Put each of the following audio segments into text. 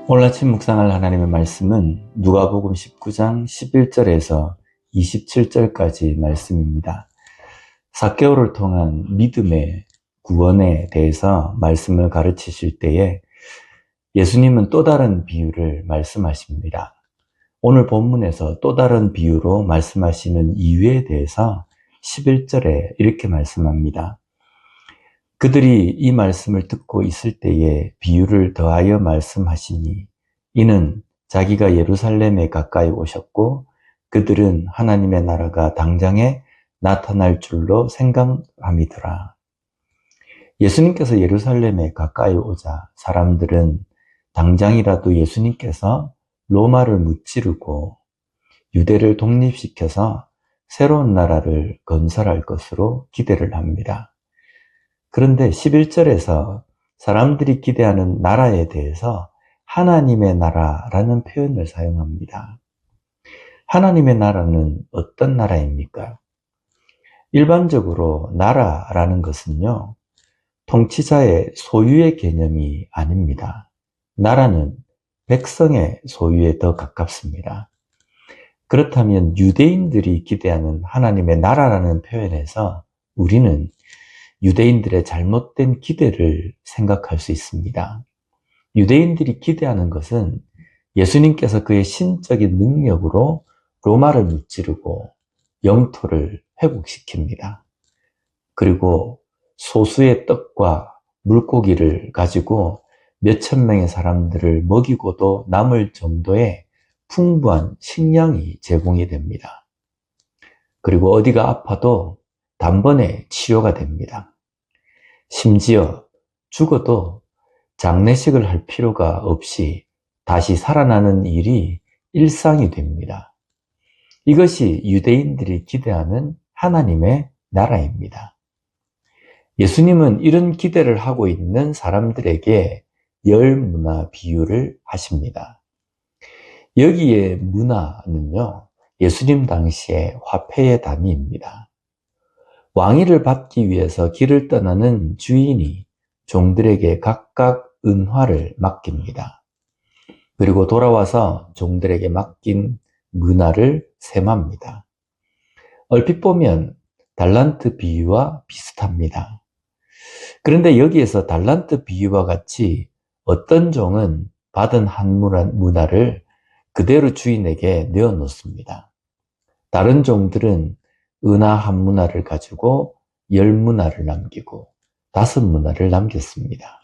오늘 아침 묵상할 하나님의 말씀은 누가복음 19장 11절에서 27절까지 말씀입니다. 삭개오를 통한 믿음의 구원에 대해서 말씀을 가르치실 때에 예수님은 또 다른 비유를 말씀하십니다. 오늘 본문에서 또 다른 비유로 말씀하시는 이유에 대해서 11절에 이렇게 말씀합니다. 그들이 이 말씀을 듣고 있을 때에 비유를 더하여 말씀하시니 이는 자기가 예루살렘에 가까이 오셨고 그들은 하나님의 나라가 당장에 나타날 줄로 생각함이더라. 예수님께서 예루살렘에 가까이 오자 사람들은 당장이라도 예수님께서 로마를 무찌르고 유대를 독립시켜서 새로운 나라를 건설할 것으로 기대를 합니다. 그런데 11절에서 사람들이 기대하는 나라에 대해서 하나님의 나라라는 표현을 사용합니다. 하나님의 나라는 어떤 나라입니까? 일반적으로 나라라는 것은요, 통치자의 소유의 개념이 아닙니다. 나라는 백성의 소유에 더 가깝습니다. 그렇다면 유대인들이 기대하는 하나님의 나라라는 표현에서 우리는 유대인들의 잘못된 기대를 생각할 수 있습니다. 유대인들이 기대하는 것은 예수님께서 그의 신적인 능력으로 로마를 무찌르고 영토를 회복시킵니다. 그리고 소수의 떡과 물고기를 가지고 몇천 명의 사람들을 먹이고도 남을 정도의 풍부한 식량이 제공이 됩니다. 그리고 어디가 아파도 단번에 치료가 됩니다. 심지어 죽어도 장례식을 할 필요가 없이 다시 살아나는 일이 일상이 됩니다. 이것이 유대인들이 기대하는 하나님의 나라입니다. 예수님은 이런 기대를 하고 있는 사람들에게 열 문화 비유를 하십니다. 여기에 문화는요, 예수님 당시의 화폐의 단위입니다. 왕위를 받기 위해서 길을 떠나는 주인이 종들에게 각각 은화를 맡깁니다. 그리고 돌아와서 종들에게 맡긴 문화를 셈합니다. 얼핏 보면 달란트 비유와 비슷합니다. 그런데 여기에서 달란트 비유와 같이 어떤 종은 받은 한 문화를 그대로 주인에게 내어놓습니다. 다른 종들은 은하 한 문화를 가지고 10문화를 남기고 5문화를 남겼습니다.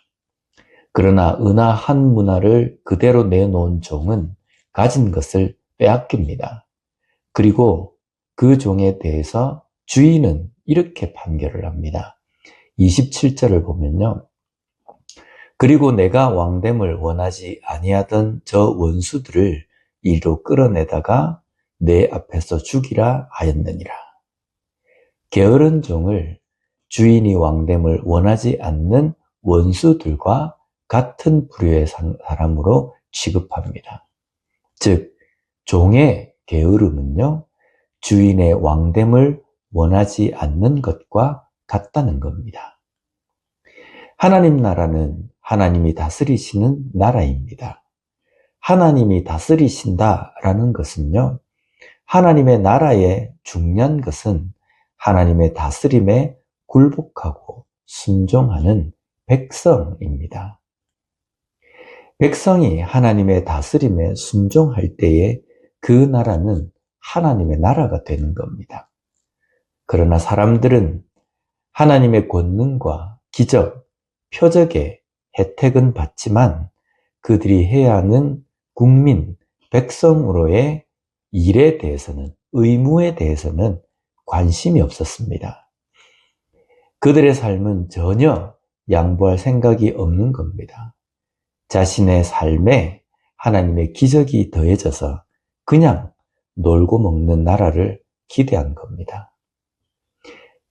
그러나 은하 한 문화를 그대로 내놓은 종은 가진 것을 빼앗깁니다. 그리고 그 종에 대해서 주인은 이렇게 판결을 합니다. 27절을 보면요. 그리고 내가 왕됨을 원하지 아니하던 저 원수들을 이리로 끌어내다가 내 앞에서 죽이라 하였느니라. 게으른 종을 주인이 왕됨을 원하지 않는 원수들과 같은 부류의 사람으로 취급합니다. 즉, 종의 게으름은요, 주인의 왕됨을 원하지 않는 것과 같다는 겁니다. 하나님 나라는 하나님이 다스리시는 나라입니다. 하나님이 다스리신다라는 것은요, 하나님의 나라의 중요한 것은 하나님의 다스림에 굴복하고 순종하는 백성입니다. 백성이 하나님의 다스림에 순종할 때에 그 나라는 하나님의 나라가 되는 겁니다. 그러나 사람들은 하나님의 권능과 기적, 표적의 혜택은 받지만 그들이 해야 하는 국민, 백성으로의 일에 대해서는, 의무에 대해서는 관심이 없었습니다. 그들의 삶은 전혀 양보할 생각이 없는 겁니다. 자신의 삶에 하나님의 기적이 더해져서 그냥 놀고 먹는 나라를 기대한 겁니다.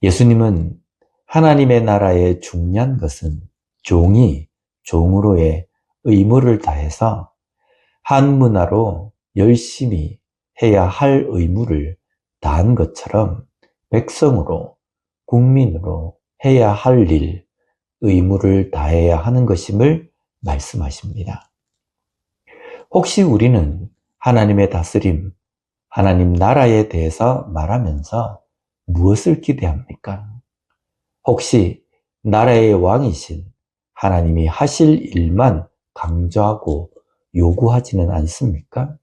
예수님은 하나님의 나라의 중요한 것은 종이 종으로의 의무를 다해서 한 문화로 열심히 해야 할 의무를 다한 것처럼 백성으로, 국민으로 해야 할 일, 의무를 다해야 하는 것임을 말씀하십니다. 혹시 우리는 하나님의 다스림, 하나님 나라에 대해서 말하면서 무엇을 기대합니까? 혹시 나라의 왕이신 하나님이 하실 일만 강조하고 요구하지는 않습니까?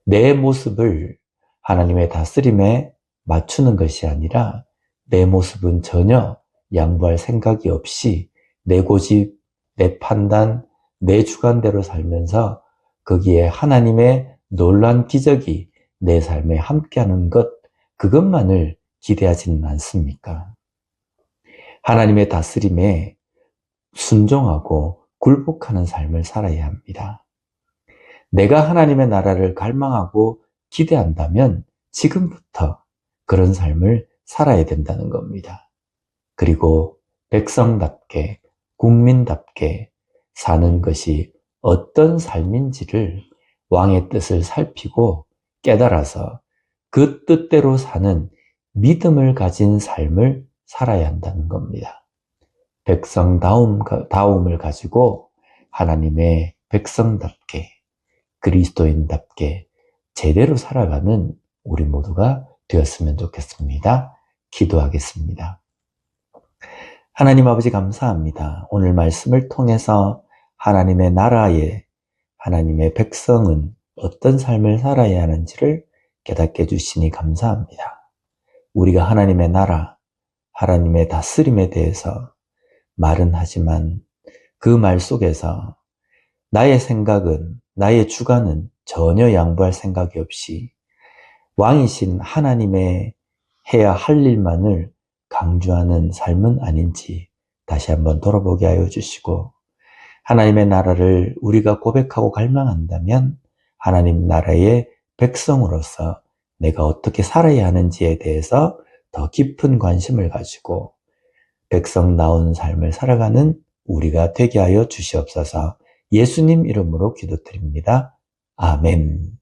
내 모습을 하나님의 다스림에 맞추는 것이 아니라 내 모습은 전혀 양보할 생각이 없이 내 고집, 내 판단, 내 주관대로 살면서 거기에 하나님의 놀라운 기적이 내 삶에 함께하는 것, 그것만을 기대하지는 않습니까? 하나님의 다스림에 순종하고 굴복하는 삶을 살아야 합니다. 내가 하나님의 나라를 갈망하고 기대한다면 지금부터 그런 삶을 살아야 된다는 겁니다. 그리고 백성답게, 국민답게 사는 것이 어떤 삶인지를 왕의 뜻을 살피고 깨달아서 그 뜻대로 사는 믿음을 가진 삶을 살아야 한다는 겁니다. 백성다움을 가지고 하나님의 백성답게, 그리스도인답게 제대로 살아가는 우리 모두가 되었으면 좋겠습니다. 기도하겠습니다. 하나님 아버지 감사합니다. 오늘 말씀을 통해서 하나님의 나라에 하나님의 백성은 어떤 삶을 살아야 하는지를 깨닫게 해주시니 감사합니다. 우리가 하나님의 나라, 하나님의 다스림에 대해서 말은 하지만 그 말 속에서 나의 생각은, 나의 주관은 전혀 양보할 생각이 없이 왕이신 하나님의 해야 할 일만을 강조하는 삶은 아닌지 다시 한번 돌아보게 하여 주시고, 하나님의 나라를 우리가 고백하고 갈망한다면 하나님 나라의 백성으로서 내가 어떻게 살아야 하는지에 대해서 더 깊은 관심을 가지고 백성다운 삶을 살아가는 우리가 되게 하여 주시옵소서. 예수님 이름으로 기도드립니다. 아멘.